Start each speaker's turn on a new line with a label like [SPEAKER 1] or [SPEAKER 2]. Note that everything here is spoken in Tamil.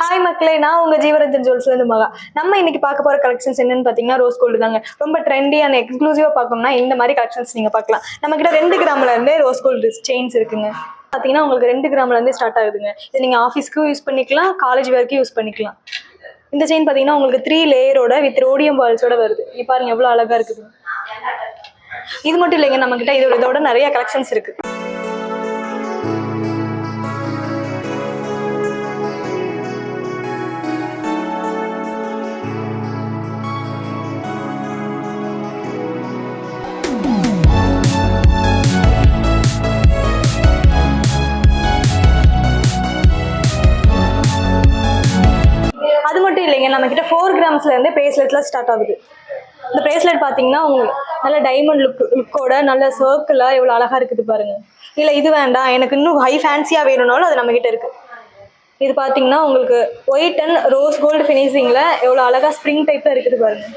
[SPEAKER 1] ஹாய் மக்களே, நான் உங்க ஜீவரஞ்சன் ஜுவல்ஸ்லேருந்து மகா. நம்ம இன்னைக்கு பார்க்க போற கலெக்ஷன்ஸ் என்னன்னு பார்த்தீங்கன்னா ரோஸ் கோல்டு தாங்க. ரொம்ப ட்ரெண்டி அண்ட் எக்ஸ்க்ளூசிவா பார்க்கணும்னா இந்த மாதிரி கலெக்ஷன்ஸ் நீங்க பார்க்கலாம். நம்ம கிட்ட 2 கிராம்ல இருந்தே ரோஸ் கோல்டு செயின்ஸ் இருக்குங்க. பார்த்தீங்கன்னா உங்களுக்கு 2 கிராம்ல இருந்தே ஸ்டார்ட் ஆகுதுங்க. இது நீங்க ஆஃபீஸ்க்கும் யூஸ் பண்ணிக்கலாம், காலேஜ் வரைக்கும் யூஸ் பண்ணிக்கலாம். இந்த செயின் பார்த்தீங்கன்னா உங்களுக்கு 3 லேயரோட வித் ரோடியம் பால்ஸோட வருது. நீ பாருங்க எவ்வளோ அழகா இருக்குது. இது மட்டும் இல்லைங்க, நம்ம கிட்ட இதோட நிறைய கலெக்ஷன்ஸ் இருக்கு. அது மட்டும் இல்லைங்க, நம்ம கிட்ட 4 கிராம்ஸ்ல இருந்து பிரேஸ்லெட்ல ஸ்டார்ட் ஆகுது. இந்த பிரேஸ்லெட் பார்த்தீங்கன்னா உங்களுக்கு நல்ல டைமண்ட் லுக்கோட நல்ல சர்க்கிளா எவ்வளோ அழகா இருக்குது பாருங்க. இல்லை இது வேண்டாம், எனக்கு இன்னும் ஹை ஃபேன்சியா வேணும்னாலும் அது நம்ம கிட்ட இருக்கு. இது பார்த்தீங்கன்னா உங்களுக்கு ஒயிட் அண்ட் ரோஸ் கோல்டு ஃபினிஷிங்ல எவ்வளோ அழகா ஸ்ப்ரிங் டைப்ல இருக்குது பாருங்க.